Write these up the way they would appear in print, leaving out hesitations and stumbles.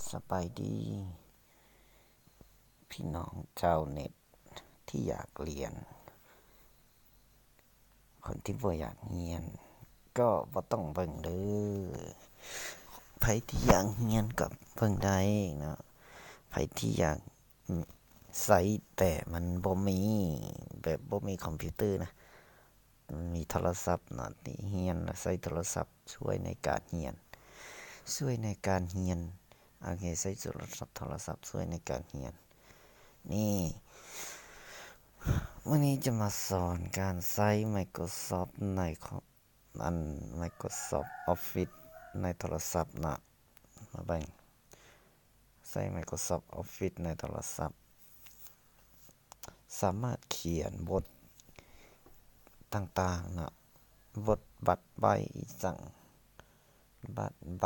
สบายดีพี่น้องชาวเน็ตที่อยากเรียนคนที่บ่อยากเรียนก็บ่ต้องเบิ่งเด้อไผที่อยากเรียนก็เบิ่งได้เนาะไผที่อยากใช้แต่มันบ่มีแบบบ่มีคอมพิวเตอร์นะมันมีโทรศัพท์เนาะที่เรียนแล้วใช้โทรศัพท์ช่วยในการเรียนช่วยในการเรียนโอเคใช้โทรศัพท์ช่วยในการเรียนนี่วันนี้จะมาสอนการใช้ Microsoft ในMicrosoft Office ในโทรศัพท์นะมาเบิ่งใช้ Microsoft Office ในโทรศัพท์สามารถเขียนบทต่างๆนะบทบัตรใบสั่งบัตรใบ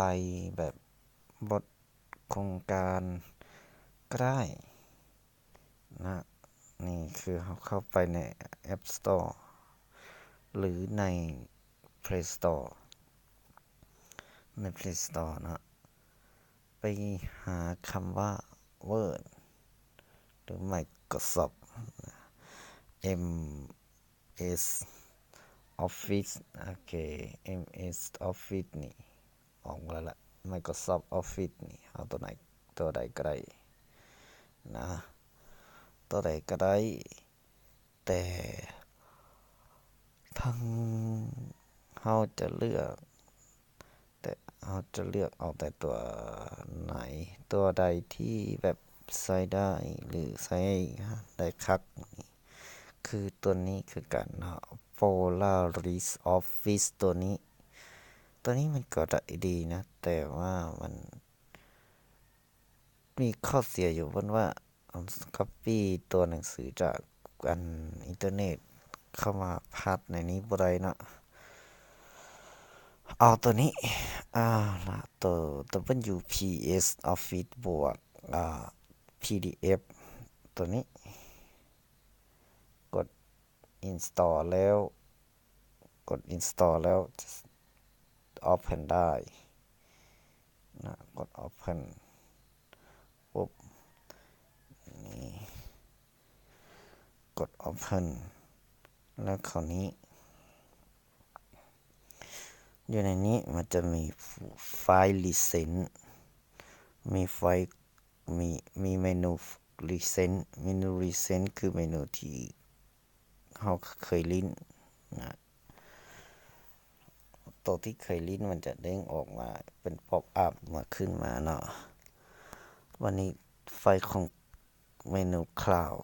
แบบบทโครงการก็ได้นะนี่คือเราเข้าไปใน App Store หรือใน Play Store ใน Play Store นะไปหาคำว่า Word หรือ Microsoft MS Office โอเค MS Office นี่ออกแล้วล่ะ Microsoft Office นี่เอาตัวใดก็ได้นะตัวใดก็ได้แต่ทั้งเราจะเลือกเอาแต่ตัวไหนตัวใดที่แบบใช้ได้หรือใช้ได้คักคือตัวนี้คือการPolaris Office ตัวนี้มันก็ได้ดีนะแต่ว่ามันมีข้อเสียอยู่ว่า copy ตัวหนังสือจากอินเทอร์เน็ตเข้ามาพัดในนี้บ่ได้เนาะเอาตัวนี้ล่ะตัว WPS Office บวกPDF ตัวนี้กด install แล้วopen ได้นะกด open ปุ๊บนี่กด open แล้วคราวนี้อยู่ในนี้มันจะมีไฟล์ license มีไฟล์มีเมนู license คือเมนูที่เราเคยลิ้นนะตัวที่เคยลิ้นมันจะเด้งออกมาเป็น pop up มาขึ้นมาเนาะวันนี้ไฟล์ของเมนู cloud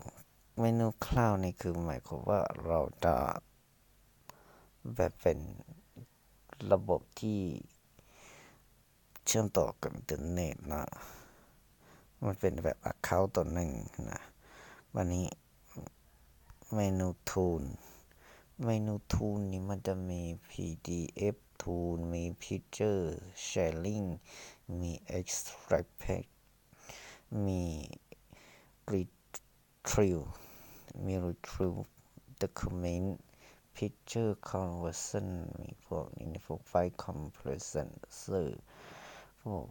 นี่คือหมายความว่าเราจะแบบเป็นระบบที่เชื่อมต่อกับอินเทอร์เน็ตนะมันเป็นแบบ account ตัวหนึ่งนะวันนี้เมนู tool นี่มันจะมี PDF tool มี picture sharing มี extract pack มี retrieve document picture conversion มีพวกนี้พวกไฟล์ compression พวก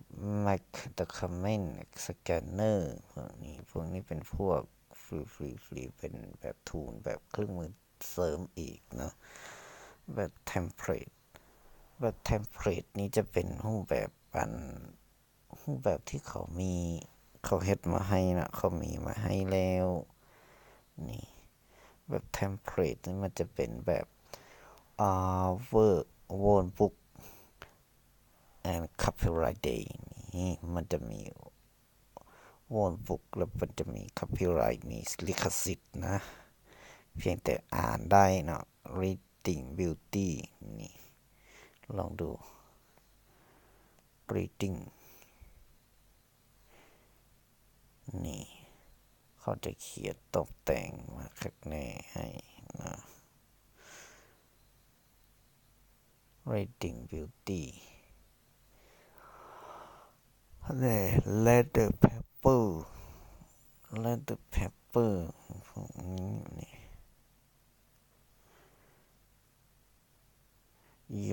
Mac document scanner พวกนี้เป็นพวกฟรีเป็นแบบทูลแบบเครื่องมือเสริมอีกเนาะแบบเทมเพลตนี้จะเป็นรูปแบบที่เขาเฮ็ดมาให้นะเขามีมาให้แล้วนี่แบบเทมเพลตนี่มันจะเป็นแบบworkbook and copyright day นี่มันจะมีworkbook แล้วมันจะมี copyright มีลิขสิทธิ์นะเพียงแต่อ่านได้เนาะ reading beauty นี่ลองดู reading นี่เขาจะเขียนตกแต่งมาข้างในให้นะ reading beauty leather paper พวกนี้นี่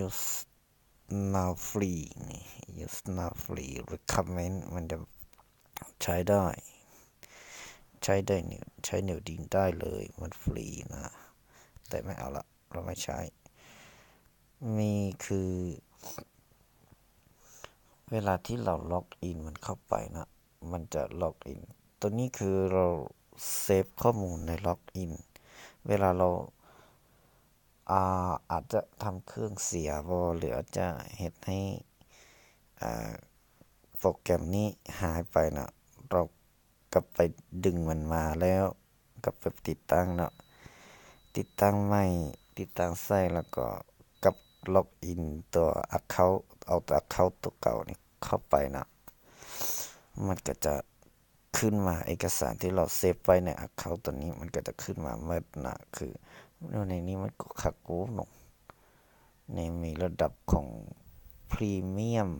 use now free recommend มันจะ ใช้ได้ใช้ได้ใช้เหนียวดินได้เลยมันฟรีนะแต่ไม่เอาละเราไม่ใช้มีคือเวลาที่เราล็อกอินมันเข้าไปนะมันจะล็อกอินตัวนี้คือเราเซฟข้อมูลในล็อกอินเวลาเราอาจจะทำเครื่องเสียบ่หรืออาจจะเฮ็ดให้โปรแกรมนี้หายไปนะเรากลับไปดึงมันมาแล้วกลับไปติดตั้งเนาะติดตั้งใหม่ติดตั้งใส่แล้วก็กับล็อกอินตัว Account เอาตัว Account ตัวเก่านี่เข้าไปนะมันก็จะขึ้นมาเอกสารที่เราเซฟไว้ใน Account ตัวนี้มันก็จะขึ้นมาเมื่อนะคือในนี้มันก็คักกูเนาะในมีระดับของพรีเมียม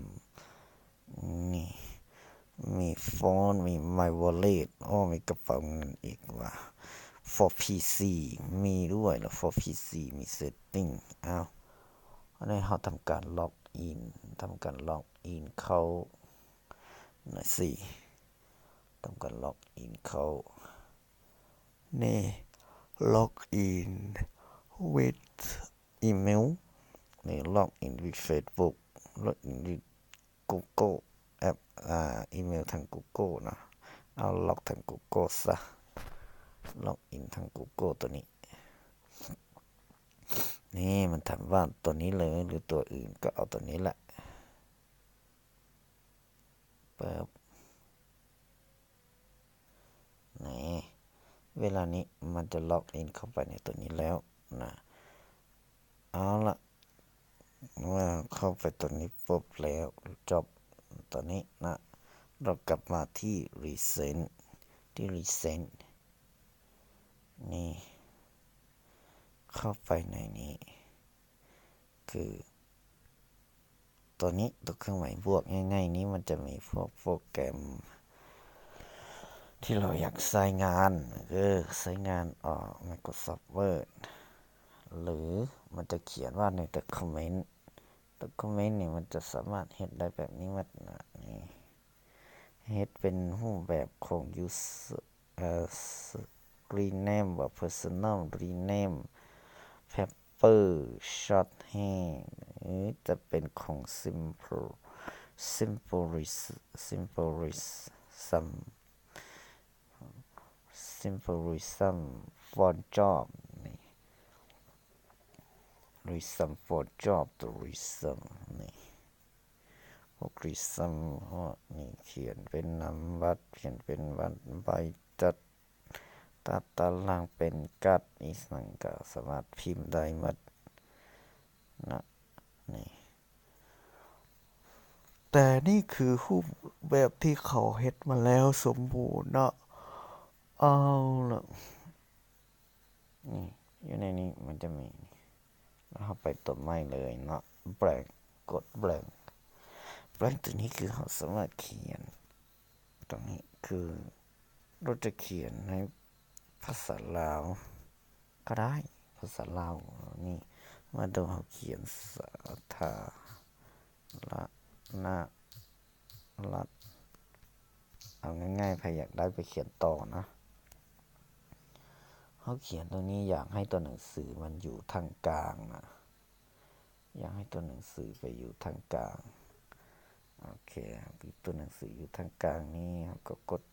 นี่มีฟอนต์มี My Wallet มีกระเป๋าเงินอีกว่า for PC มีด้วยแล้ว for PC มี setting อันนี้เราทำการล็อกอินเข้าหน่อยสิทำการล็อกอินเข้านี่ล็อกอิน with email นี่ล็อกอิน with Facebook ล็อกอิน with Google แอปอีเมลทาง Google นะเอาล็อกทาง Google ซะล็อกอินทาง Google ตัวนี้นี่มันถามว่าตัวนี้เลยหรือตัวอื่นก็เอาตัวนี้แหละเปิดนี่เวลานี้มันจะล็อกอินเข้าไปในตัวนี้แล้วนะเอาละเมื่อเข้าไปตัวนี้ปุ๊บแล้วจบตัวนี้นะเรากลับมาที่ Recent นี่เข้าไปในนี้คือตัวนี้ตัวเครื่องหมายบวกง่ายๆนี้มันจะมีพวกโปรแกรมที่เราอยากใช้งานใช้งานMicrosoft Word หรือมันจะเขียนว่าใน document นี่มันจะสามารถเฮ็ดได้แบบนี้มันนี่เฮ็ดเป็นรูปแบบของ user rename ว่า personal rename paper shorthand หรือจะเป็นของ simplism for job นี่ reason for job ตัว reason นี่พวก reason นี่เขียนเป็นนามบัตรเขียนเป็นวันใบจัดตัดตารางเป็นกัดอีสังก็สามารถพิมพ์ได้หมดนะนี่แต่นี่คือรูปแบบที่เขาเฮ็ดมาแล้วสมบูรณ์เนาะเอาล่ะนี่อยู่ในนี้มันจะมีแล้วเราไปตัวไม้เลยเนาะแบงกดแบงตัวนี้คือเราสามารถเขียนตรงนี้คือเราจะเขียนในภาษาลาวก็ได้ภาษาลาวนี่มาดูเราเขียนสาธารณรัฐเอาง่ายๆใครอยากได้ไปเขียนต่อนะเขาเขียนตรงนี้อยากให้ตัวหนังสือมันอยู่ทางกลางนะอยากให้ตัวหนังสือไปอยู่ทางกลางโอเคตัวหนังสืออยู่ทางกลางนี่ก็กด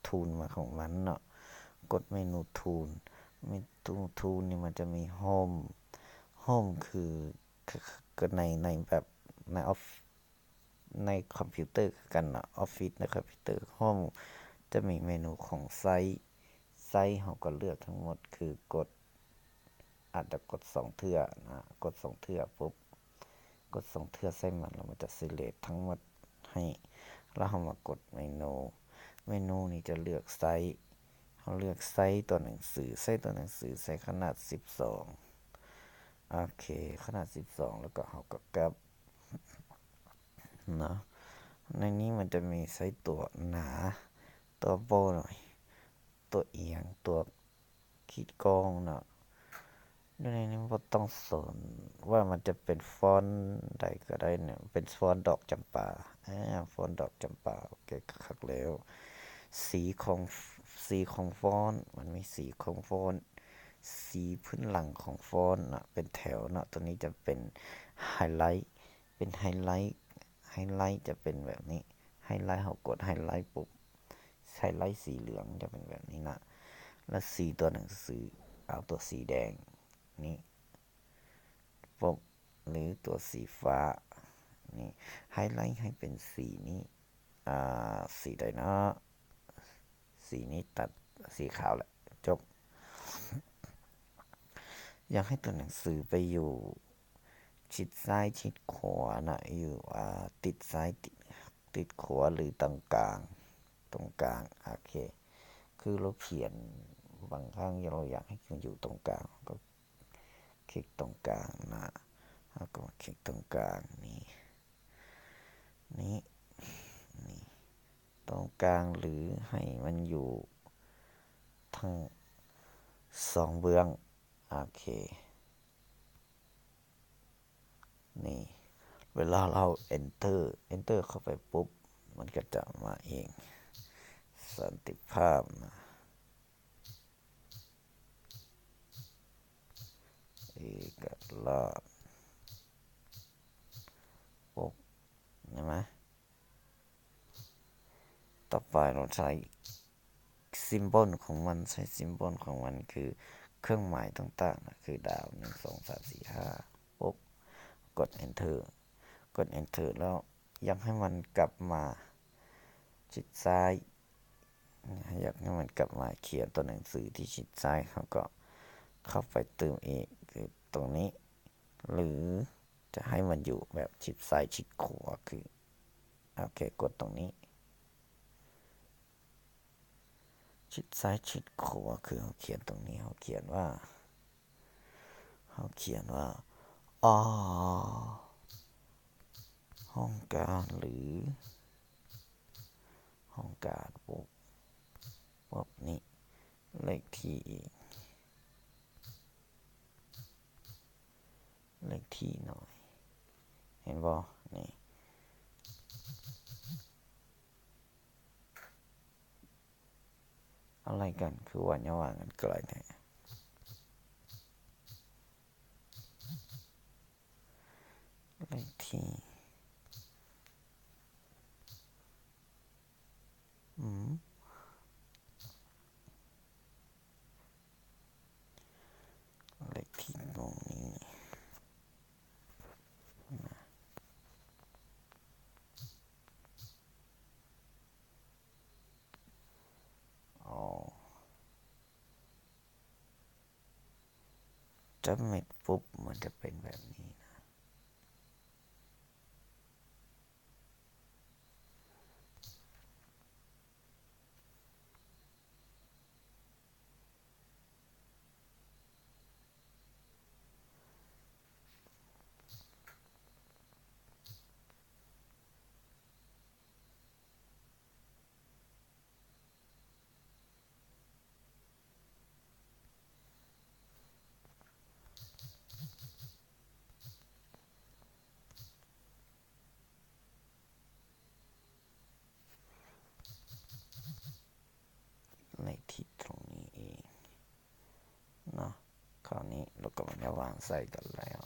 ทูลมาของมันเนาะกดเมนูทูลนี่มันจะมีโฮมคือในแบบในในคอมพิวเตอร์กันเนาะออฟฟิศในคอมพิวเตอร์โฮมจะมีเมนูของไซส์เราก็เลือกทั้งหมดคือกดอาจจะกด2เทื่อนะกด2เทื่อปุ๊บกด2เทื่อใส่มันแล้วมันจะ select ทั้งหมดให้แล้วเรามากดเมนูนี้จะเลือกไซส์เราเลือกไซส์ตัวหนังสือใส่ขนาด12โอเคขนาด12แล้วก็เราก็กลับนะในนี้มันจะมีไซส์ตัวหนาตัวโบหน่อยตัวเอียงตัวขีดกองเนาะในนี้บ่ต้องสนว่ามันจะเป็นฟอนต์ใดก็ได้เนี่ยเป็นฟอนต์ดอกจำปา ฟอนต์ดอกจำปาโอเคคักแล้วสีของสีของฟอนต์มันมีสีของฟอนต์สีพื้นหลังของฟอนต์นะเป็นแถวนะตัวนี้จะเป็นไฮไลท์เป็นไฮไลท์จะเป็นแบบนี้ไฮไลท์เขากดไฮไลท์ปุ๊บไฮไลท์สีเหลืองจะเป็นแบบนี้นะแล้วสีตัวหนังสือเอาตัวสีแดงนี่ปุ๊บหรือตัวสีฟ้านี่ไฮไลท์ให้เป็นสีนี้สีใดเนาะสีนี้ตัดสีขาวแหละจบอยากให้ตัวหนังสือไปอยู่ชิดซ้ายชิดขวานะอยู่ติดซ้ายติดขวาหรือตรงกลางโอเคคือเราเขียนบางครั้งเราอยากให้มันอยู่ตรงกลางก็คลิกตรงกลางนะแล้วก็คลิกตรงกลางนี่ตรงกลางหรือให้มันอยู่ทั้งสองเบื้องโอเคนี่เวลาเรา enter เข้าไปปุ๊บมันก็จะมาเองสันติภาพนะเอกราชปุ๊บเห็นไหมต่อไปเราใช้ซิมบลของมันใช้ซิมบลของมันคือเครื่องหมายต่างๆนะคือดาว1 2 3 4 5ปุ๊บกด enter แล้วอยากให้มันกลับมาชิดซ้ายอยากให้มันกลับมาเขียนตัวหนังสือที่ชิดซ้ายเขาก็เข้าไปเติมเองคือตรงนี้หรือจะให้มันอยู่แบบชิดซ้ายชิดขวาคือโอเคกดตรงนี้ชิดซ้ายชิดขวาคือเขาเขียนตรงนี้เขาเขียนว่าอ๋อห้องการหรือห้องการปุ๊บนี้เลขที่หน่อยเห็นบ่นี่อะไรกันคือว่าอย่าว่ากันไกลแท้เลขที่เลขที่ตรงนี้อ๋อจะเม็ดปุ๊บมันจะเป็นแบบนี้นะเลขที่ตรงนี้เองเนาะคราวนี้เราก็มันจะวางใส่กันแล้ว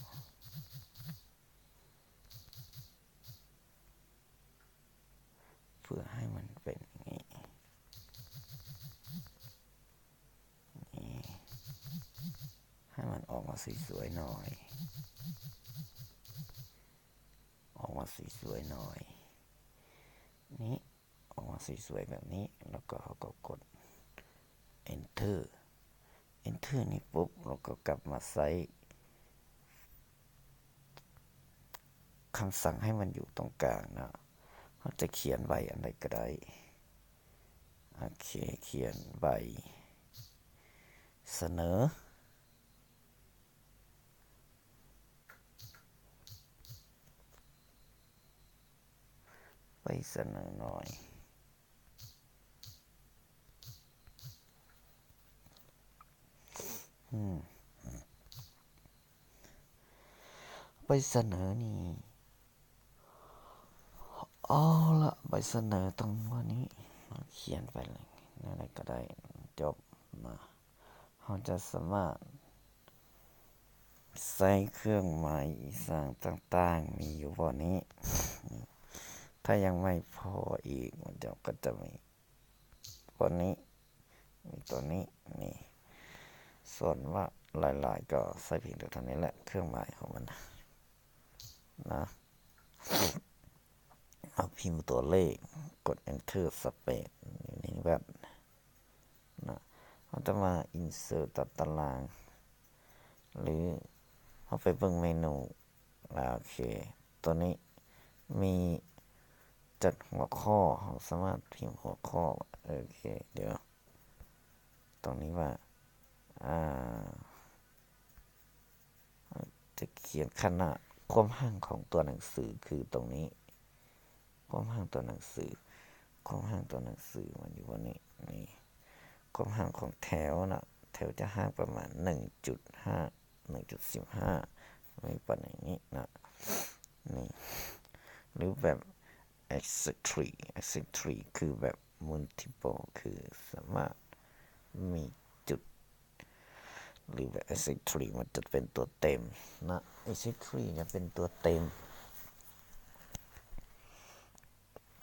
เพื่อให้มันเป็นอย่างนี้ให้มันออกมาสวยๆหน่อยนี่ออกมาสวยๆแบบนี้แล้วก็เขาก็กด enter นี่ปุ๊บเราก็กลับมาใส่คำสั่งให้มันอยู่ตรงกลางนะเขาจะเขียนใบอะไรก็ได้โอเคเขียนใบเสนอเสนอหน่อยไปเสนอนี่ อ๋อละใบเสนอตรงวันนี้เขียนไปเลยอะไรก็ได้จบนะเราจะสามารถใส่เครื่องหมายสั่งต่างๆมีอยู่วันนี้ถ้ายังไม่พออีกมันก็จะมีวันนี้มีตัวนี้นี่ส่วนว่าหลายๆก็ใส่เพียงเท่านี้แหละเครื่องหมายของมันนะเอาพิมพ์ตัวเลขกด enter space อยู่ในแบบนะเราจะมา insert ตัดตารางหรือเข้าไปเบิ่งเมนูโอเคตัวนี้มีจัดหัวข้อสามารถพิมพ์หัวข้อโอเคเดี๋ยวตรงนี้ว่าจะเขียนขนาดความห่างของตัวหนังสือคือตรงนี้ความห่างตัวหนังสือความห่างตัวหนังสือมันอยู่วันนี้นี่ความห่างของแถวนะแถวจะห่างประมาณ 1.5 1.15 ไม่ประมาณนี้นะนี่หรือแบบ eccentric คือแบบ multiple คือสามารถมีจุดหรือแบบ eccentric มันจะเป็นตัวเต็มนะ eccentric จะเป็นตัวเต็ม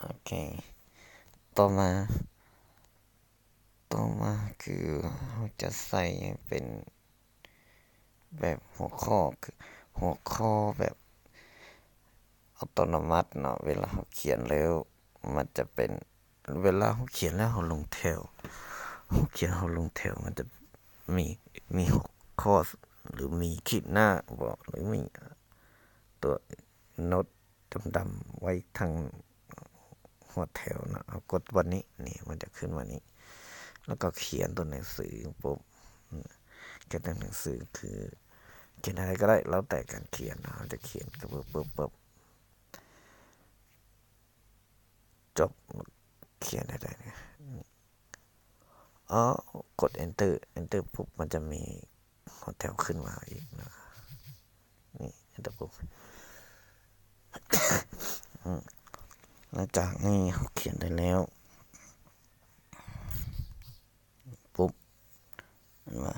โอเคต่อมาคือเราจะใส่เป็นแบบหัวข้อคือหัวข้อแบบอัตโนมัติเนาะเวลาเราเขียนแล้วมันจะเป็นเวลาเราเขียนแล้วเราลงแถวมันจะมีหัวข้อหรือมีขีดหน้าบอกหรือมีตัวโน้ตดำๆไว้ทางหัวแถวนะเอากดวันนี้นี่มันจะขึ้นวันนี้แล้วก็เขียนตัวหนังสือปุ๊บเขียนตัวหนังสือคือเขียนอะไรก็ได้แล้วแต่การเขียนเราจะเขียนปุ๊บจบเขียนได้เนี่ยกด enter ปุ๊บมันจะมีหัวแถวขึ้นมาอีกนะนี่ enter ปุ๊บหลังจากนี้เขาเขียนได้แล้วปุ๊บมา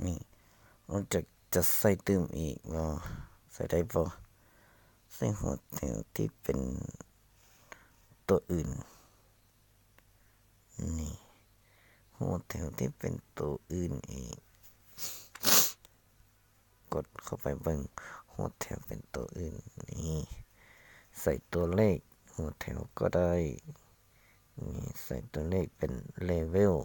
นี่เราจะใส่เติมอีกใส่ได้ปะใส่หัวแถวที่เป็นตัวอื่นนี่หัวแถวที่เป็นตัวอื่นอีกกดเข้าไปเบิ่งหัวแถวเป็นตัวอื่นนี่ใส่ตัวเลขหัวแถวก็ได้นี่ใส่ตัวเลขเป็นเลเวล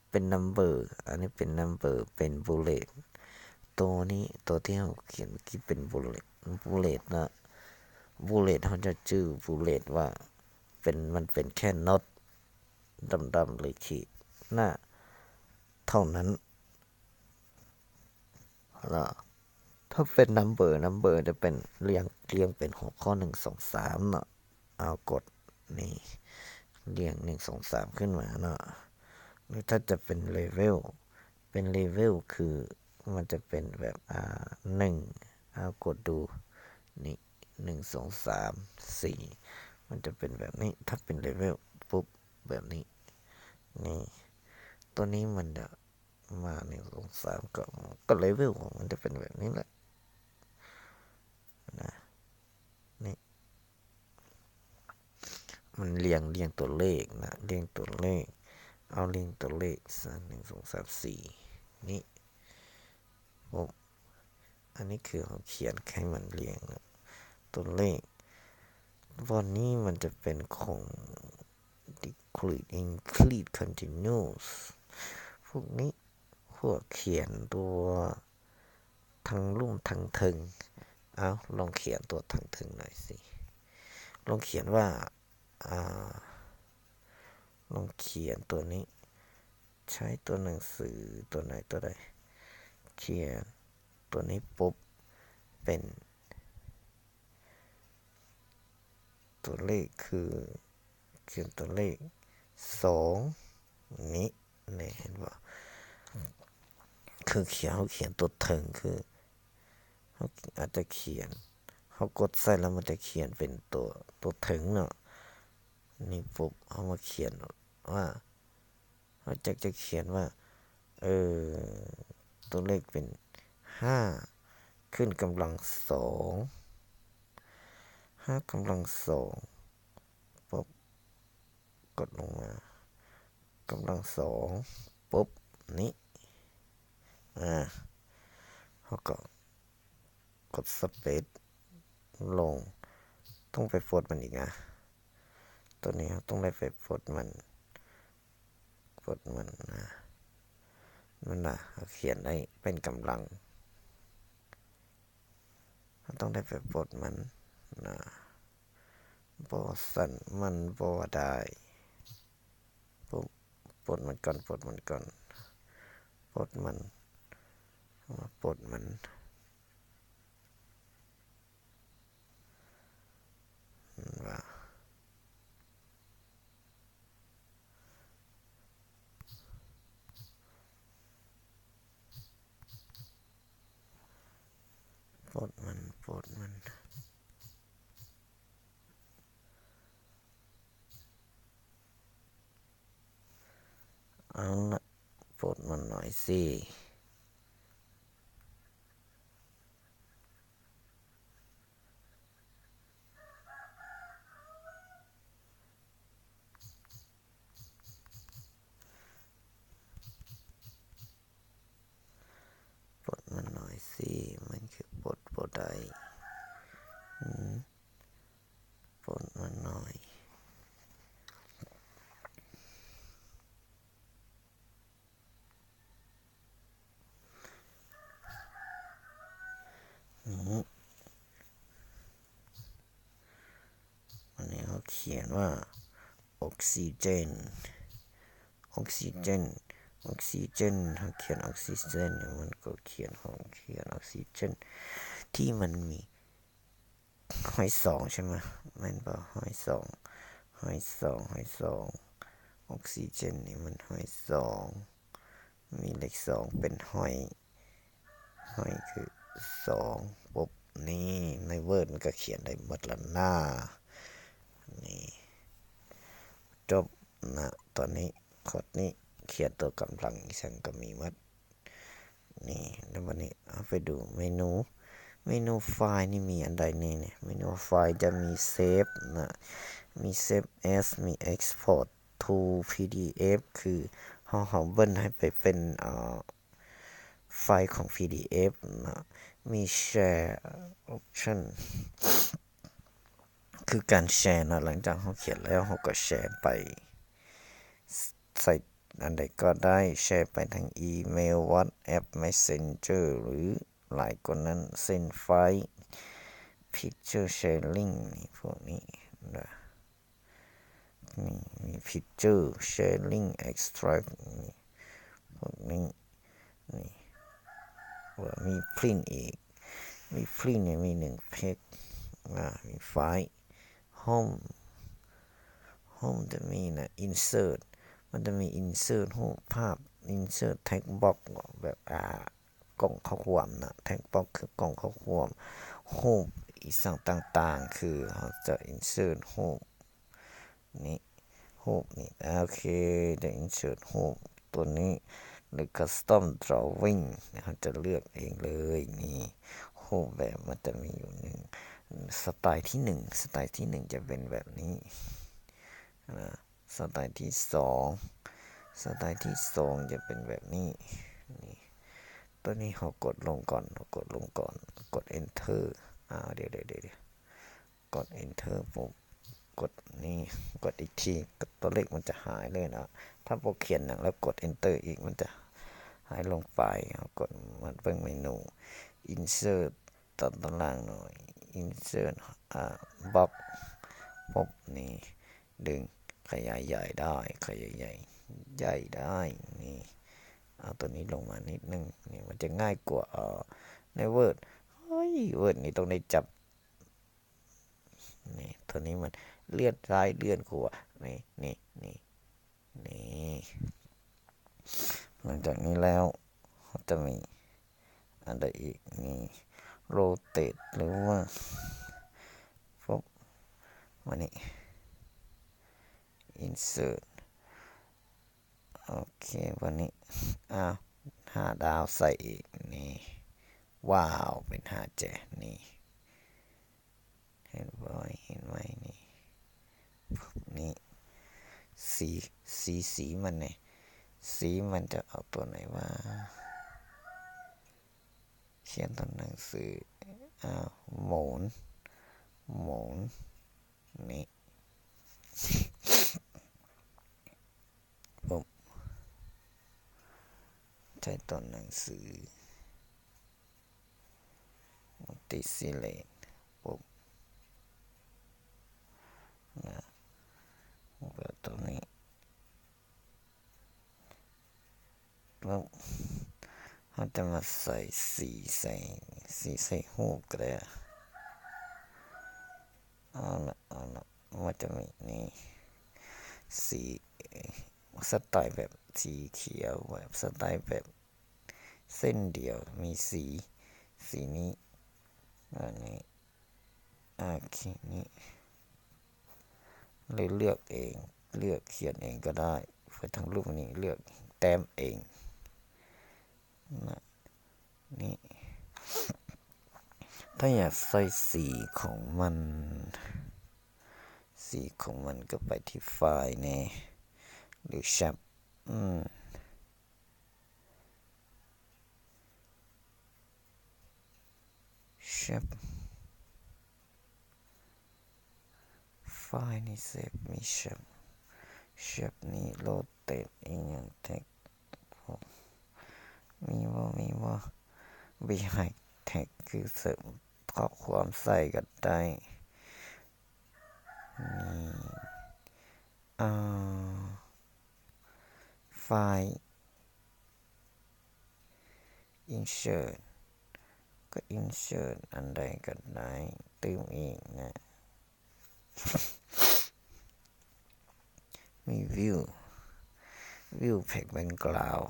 เป็นนัมเบอร์อันนี้เป็นนัมเบอร์เป็นบูเลตตัวนี้ตัวที่เราเขียนที่เป็นบูเลตนะบูเลตเขาจะชื่อบูเลตว่ามันเป็นแค่น็อตดำๆเลยขีดหน้าเท่านั้นนะถ้าเป็นนัมเบอร์จะเป็นเรียงเป็นหัวข้อ1 2 3เนาะเอากดนี่เรียง1 2 3ขึ้นมาเนาะหรือถ้าจะเป็นเลเวลคือมันจะเป็นแบบ1เอากดดูนี่1 2 3 4มันจะเป็นแบบนี้ถ้าเป็นเลเวลปุ๊บแบบนี้นี่ตัวนี้มันจะมา1 2 3ก็เลเวลของมันจะเป็นแบบนี้แหละนะนี่มันเรียงตัวเลขนะเรียงตัวเลขเอาเรียงตัวเลข1 2 3 4นี่ปุ๊บอันนี้คือเราเขียนให้มันเรียงตัวเลขวันนี้มันจะเป็นของ decrease increase continuous พวกนี้พวกเขียนตัวทางลุ่มทางถึงเอาลองเขียนตัวทางถึงหน่อยสิลองเขียนว่าลองเขียนตัวนี้ใช้ตัวหนังสือตัวไหนตัวใดเขียนตัวนี้ปุ๊บเป็นตัวเลขคือเขียนตัวเลข2นี้นี่เห็นป่ะคือเขาเขียนตัวถึงคือเขาอาจจะเขียน เขากดใส่แล้วมันจะเขียนเป็นตัวถึงเนาะนี่ปุ๊บเอามาเขียนว่าเขาจะเขียนว่าตัวเลขเป็น5ขึ้นกำลัง2 5กำลัง2ปุ๊บกดลงมากำลัง2ปุ๊บนี้เขาก็กดสเปซลงต้องไปโฟดมันอีกนะตัวนี้ต้องได้ไปโฟดมันนะมันนะเขียนได้เป็นกำลังต้องได้ไปโฟดมันนะบอสันมันบอได้ปลดมันก่อนปลดมันมาปลดมันว่าปลดมันเอาละปลดมันหน่อยสิปลดมันหน่อยสิมันคือปลดได้ปลดมันหน่อยวันนี้เขาเขียนว่าออกซิเจนเขาเขียนออกซิเจนมันก็เขียนออกซิเจนที่มันมีห้อยสองใช่ไหมมันบอกห้อยสองออกซิเจนนี่มันห้อยสองมีเลข2เป็นห้อยคือ2ปุ๊บนี่ในเวิร์ดมันก็เขียนได้หมดแล้วหน้านี่จบนะตอนนี้คอร์ดนี้เขียนตัวกำลังฉันก็มีมัดนี่แล้ววันนี้เอาไปดูเมนูไฟล์นี่มีอันใดนี่เนี่ยเมนูไฟล์จะมีเซฟนะมีเซฟ as มี export to pdf คือเขาเบิ้ลให้ไปเป็นไฟล์ของ pdf นะมี share option คือการแชร์นะหลังจากเขาเขียนแล้วเขาก็แชร์ไปใส่อันใดก็ได้แชร์ไปทางอีเมล WhatsApp Messenger หรือหลายกว่านั้นเซ็นไฟล์ Picture Sharing นี่พวกนี้นะนี่มี Picture Sharing Extract นี่พวกนี้นี่ว่ามี Print อีกมี Print เนี่ยมี1เพจมีไฟล์ Home จะมีนะ Insert มันจะมี insert รูปภาพ insert text box แบบกล่องข้อความนะ text box คือกล่องข้อความรูปอีกสิ่งต่างๆคือเราจะ insert รูปนี้โอเคจะ insert รูปตัวนี้หรือ custom drawing เราจะเลือกเองเลยนี่รูปแบบมันจะมีอยู่สไตล์ที่1จะเป็นแบบนี้สไตล์ที่2จะเป็นแบบนี้นี่ตัวนี้เรากดลงก่อนกด enter เดี๋ยวกด enter ปุ๊บกดนี่กดอีกทีตัวเลขมันจะหายเลยนะถ้าโปรเขียนแล้วกด enter อีกมันจะหายลงไปกดมันเป็นเมนู insert ตัดตารางหน่อย insert box ปุ๊บนี่ดึงขยายใหญ่ได้ขยายใหญ่ได้นี่เอาตัวนี้ลงมานิดนึงนี่มันจะง่ายกว่าในเวิร์ดเวิร์ดนี่ต้องได้จับนี่ตัวนี้มันเลื่อนซ้ายเลื่อนขวานี่หลังจากนี้แล้วจะมีอันใดอีกนี่โรเตทหรือว่า วันนี้ insert โอเควันนี้5 ดาวใส่อีกนี่ว้าวเป็น5 แจนี่เห็นไหมนี่สีมันเนี่ยสีมันจะเอาตัวไหนว่าเขียนตัวหนังสือหมุนนี่ปุ๊บใช้ตัวหนังสือติดสีเลนปุ๊บนะเปิดตรงนี้ปุ๊บเราจะมาใส่สีใส่หูปก็ได้เอาละมันจะมีนี่สีสไตล์แบบสีเขียวแบบสไตล์แบบเส้นเดียวมีสีนี้อันนี้นี้เลยเลือกเองเลือกเขียนเองก็ได้ไปทางรูปนี้เลือกแต้มเองนะนี่ถ้าอยากใส่สีของมันก็ไปที่ไฟล์นี่หรือแชปไฟล์นี้เซฟมีแชปนี้โหลดเต็มอีกอย่างแท็กมีว่า behind tag คือเสริมข้อความใส่ก็ได้ไฟล์ insert ก็ insert อันใดก็ได้เติมเองนะมี view pack background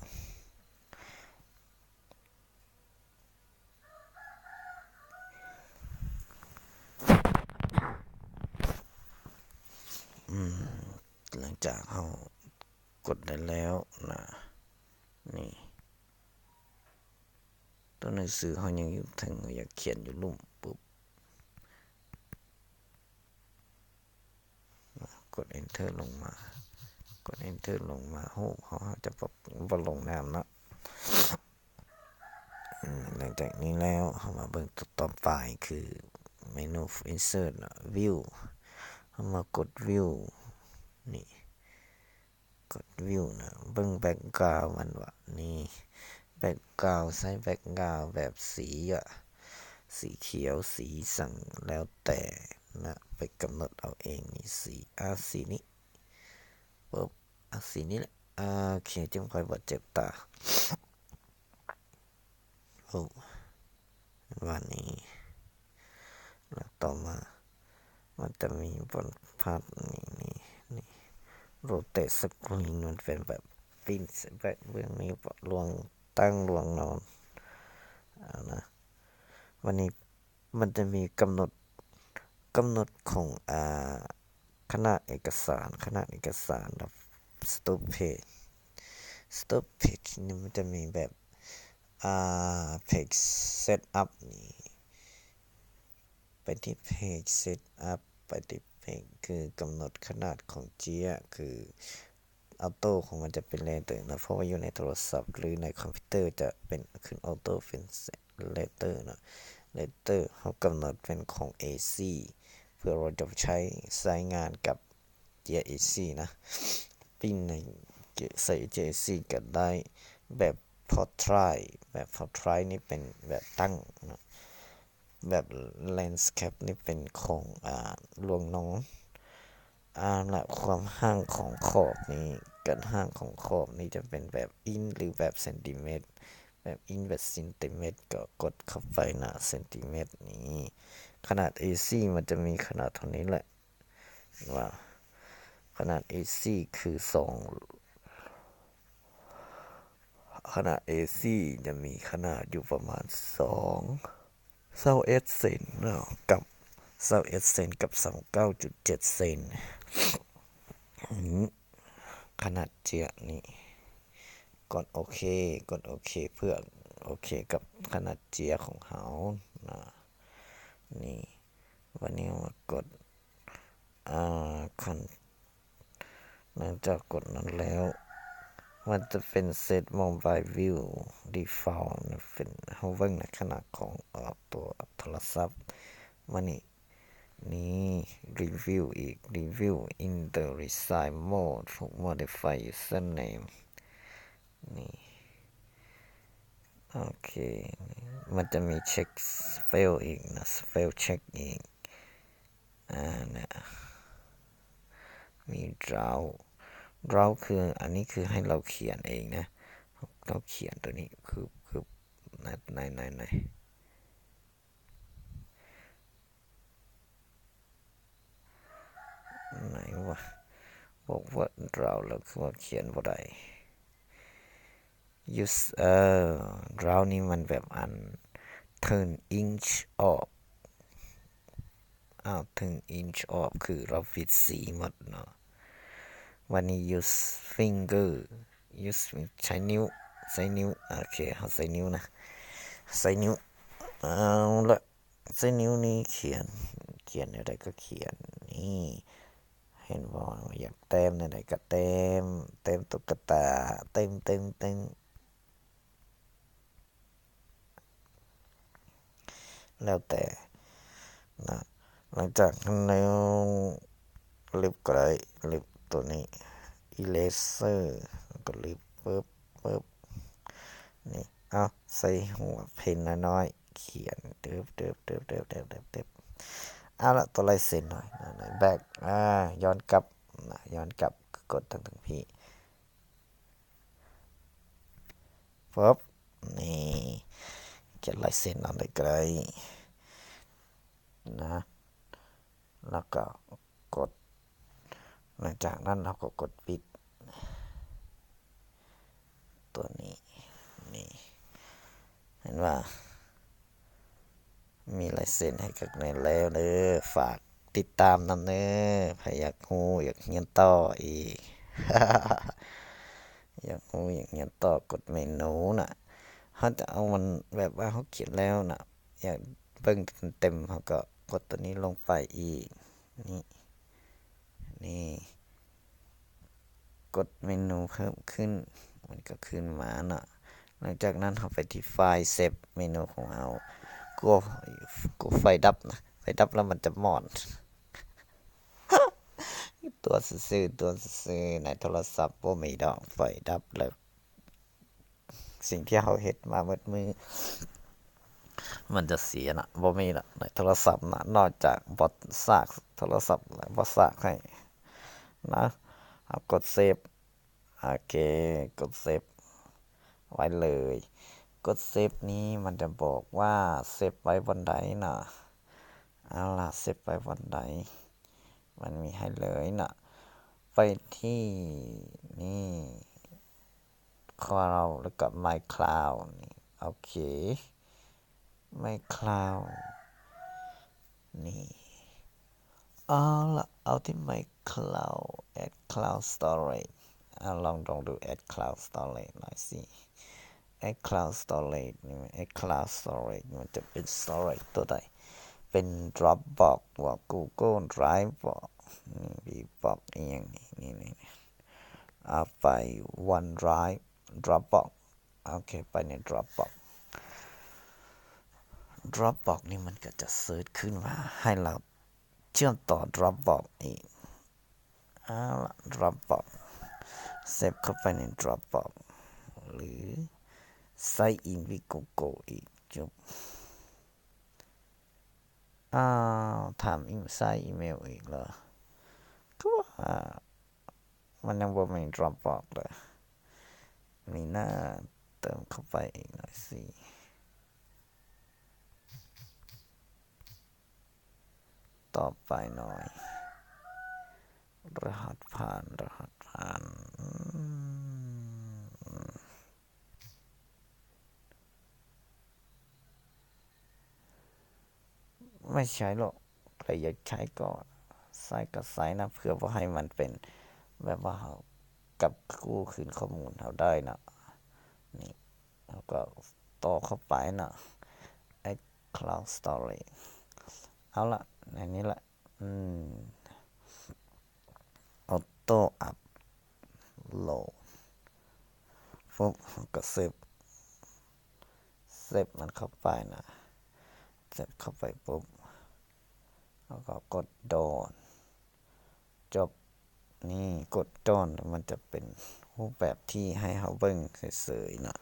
หลังจากเรากดได้แล้วนะนี่ตัวหนังสือเขายังอยู่ถึงอยากเขียนอยู่ลุ่มปุ๊บกด enter ลงมาโหเขาจะปรับลงน้ำเนาะหลังจากนี้แล้วเขามาเบิ่งต่อไปคือเมนู insert view เขามากด view นี่กด view นะเบิ่ง background มันว่านี่background ใช้ background แบบสีเขียวสีสั่งแล้วแต่นะไปกำหนดเอาเองนี่สีนี้ปุ๊บสีนี้แหละโอเคจึงค่อยบดเจ็บตาปุ๊บวันนี้แล้วต่อมามันจะมีบนภาพนี่โรเตทสกรีนมันเป็นแบบปิ้นแบบเบื้องนี้ลวงตั้งลวงนอนนะวันนี้มันจะมีกำหนดของขนาดเอกสารแบบ stop page นี่มันจะมีแบบpage setup นี่ไปที่ page setup ไปที่ page คือกำหนดขนาดของเจียคือออโต้ของมันจะเป็นเลเตอร์นะเพราะว่าอยู่ในโทรศัพท์หรือในคอมพิวเตอร์จะเป็นขึ้นออโต้เป็นเลเตอร์นะเลเตอร์เขากำหนดเป็นของ AC เพื่อเราจะใช้งานกับเจีย AC นะปิ้นในใส่ JC ก็ได้แบบ portrait นี่เป็นแบบตั้งนะแบบ landscape นี่เป็นของลวงน้องและความห่างของขอบนี้กันห่างของขอบนี้จะเป็นแบบอินหรือแบบเซนติเมตรแบบอินแบบเซนติเมตรก็กดเข้าไปนะเซนติเมตรนี้ขนาด AC มันจะมีขนาดเท่านี้แหละว่าขนาด AC คือขนาด AC จะมีขนาดอยู่ประมาณ21 เซนกับ 21 เซนกับ 29.7 เซนขนาดเจียนี่กดโอเคเพื่อโอเคกับขนาดเจียของเขานะนี่วันนี้มากดหลังจากกดนั้นแล้วมันจะเป็นเซตมองบายวิว default เป็นเฮาเบิ่งในขนาดของตัวโทรศัพท์มันนี่รีวิวอีกรีวิว in the resign mode modify username นี่โอเคมันจะมีเช็คสเปลอีกนะสเปลเช็คอีกเนี่ยมี draw คืออันนี้คือให้เราเขียนเองนะเราเขียนตัวนี้คือไหนวะบอกว่า draw แล้วคือว่าเขียนบ่ได้ use draw นี่มันแบบอัน turn inch off turn inch off คือเราปิดสีหมดเนาะวันนี้ use finger use ใช้นิ้วโอเคเขาใช้นิ้วนะใช้นิ้วเอาละใช้นิ้วนี้เขียนอะไรก็เขียนนี่เห็นบ่อยากเต็มอะไรก็เต็มตุ๊กตาเต็มแล้วแต่นะหลังจากนั้นแล้วลิบก็ได้ลิบตัวนี้ eraser ก็ลิบปึ๊บนี่ใส่หัวเพนน้อยๆเขียนเติบเอาละตัวลายเส้นหน่อยแบกย้อนกลับกดทั้งพี่ปึ๊บนี่เขียนลายเส้นอะไรก็ได้นะแล้วก็กดหลังจากนั้นเราก็กดปิดตัวนี้นี่เห็นว่ามีลายเซ็นให้กับในแล้วเด้อฝากติดตามนำเด้อใครอยากฮู้อยากเรียนต่ออีก อยากฮู้อยากเรียนต่อกดเมนูน่ะเขาจะเอามันแบบว่าเขาเขียนแล้วน่ะอยากเบิ่งเต็มเขาก็กดตัวนี้ลงไปอีกนี่กดเมนูเพิ่มขึ้นมันก็ขึ้นมาเนาะหลังจากนั้นเขาไปที่ไฟล์เซฟเมนูของเรากูไฟดับนะไฟดับแล้วมันจะมอดตัวซื่อในโทรศัพท์บ่มีดอกไฟดับแล้วสิ่งที่เขาเฮ็ดมาเบิดมือมันจะเสียนะบ่มีละในโทรศัพท์นะนอกจากบอทซากโทรศัพท์แล้วบ่ซากให้นะเอากดเซฟโอเคกดเซฟไว้เลยกดเซฟนี้มันจะบอกว่าเซฟไว้บนใดนะเอาล่ะเซฟไว้บนใดมันมีให้เลยนะไปที่นี่ cloud แล้วก็ my cloud นี่โอเค my cloud นี่เอาละเอาที่ my cloud add cloud storage ลองดู add cloud storage หน่อยสิ add cloud storage นี่ add cloud storage มันจะเป็น storage ตัวใดเป็น Dropbox ว่า Google Drive ว่าDropbox เองนี่เอาไป OneDrive Dropbox โอเคไปใน Dropbox นี่มันก็จะเซิร์ชขึ้นว่าให้เราเชื่อมต่อ Dropbox อีกเอาละ Dropbox เซฟเข้าไปใน Dropbox หรือ Sign in with Google อีกจบถามใส่อีเมลอีกเหรอก็ว่ามันยังบ่มี Dropbox เลยมีหน้าเติมเข้าไปอีกหน่อยสิต่อไปหน่อยรหัสผ่านไม่ใช่หรอก ครอยากใช้ก็ใส่ก็ใส่นะเพื่อว่าให้มันเป็นแบบว่าเรากับกู้คืนข้อมูลเราได้นะนี่แล้วก็ต่อเข้าไปนะiCloud Storage เอาละในนี้แหละAuto Upload ปุ๊บก็เซฟมันเข้าไปนะเสร็จเข้าไปปุ๊บแล้วก็กดโดนจบนี่กดโดนมันจะเป็นรูปแบบที่ให้เราเบิ่งเฉยๆนะ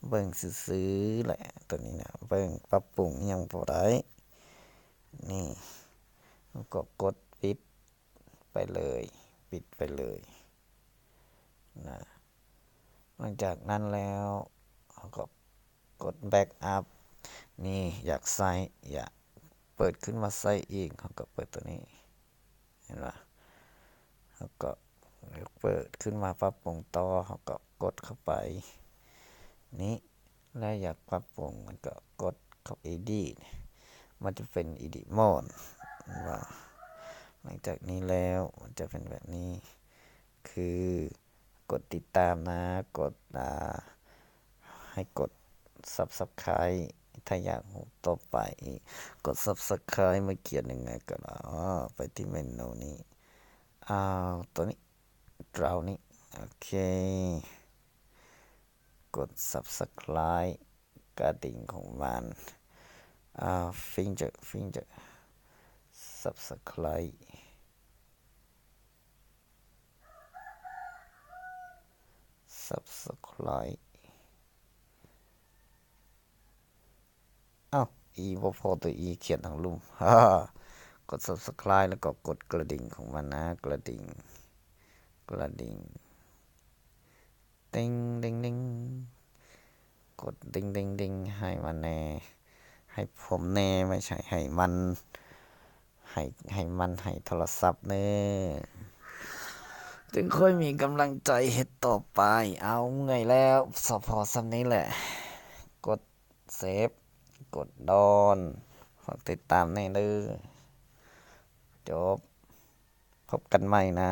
เบิ่งซื้อๆแหละตัวนี้นะเบิ่งปรับปรุงยังบ่ได้นี่แล้วก็กดปิดไปเลยปิดไปเลยนะหลังจากนั้นแล้วเราก็กดแบ็กอัพนี่อยากใส่อยากเปิดขึ้นมาใส่อีกเขาก็เปิดตัวนี้เห็นไหมแล้วก็เปิดขึ้นมาปรับปรุงต่อเขาก็กดเข้าไปนี้แล้วอยากปรับปรุงมันก็กดเข้า edit มันจะเป็น edit mode ว่าหลังจากนี้แล้วมันจะเป็นแบบนี้คือกดติดตามนะกดให้กด Subscribe ถ้าอยากต่อไปกด Subscribe มาเขียนยังไงก็ได้ไปที่เมนูนี้ตัวนี้เรานี้โอเคกด Subscribe กระดิ่งของมันfinger Subscribeบ่พอตัว เขียนทางลุ่มกด Subscribe แล้วก็กดกระดิ่งของมันนะกระดิ่งติ๊งติ๊งกดติ๊งให้มันแน่ให้ผมแน่ไม่ใช่ให้มันให้โทรศัพท์แน่จึงค่อยมีกำลังใจเฮ็ดต่อไปเอาไงแล้วพอซ้ำนี้แหละกดเซฟกดดอนฝากติดตามแน่เด้อจบพบกันใหม่นะ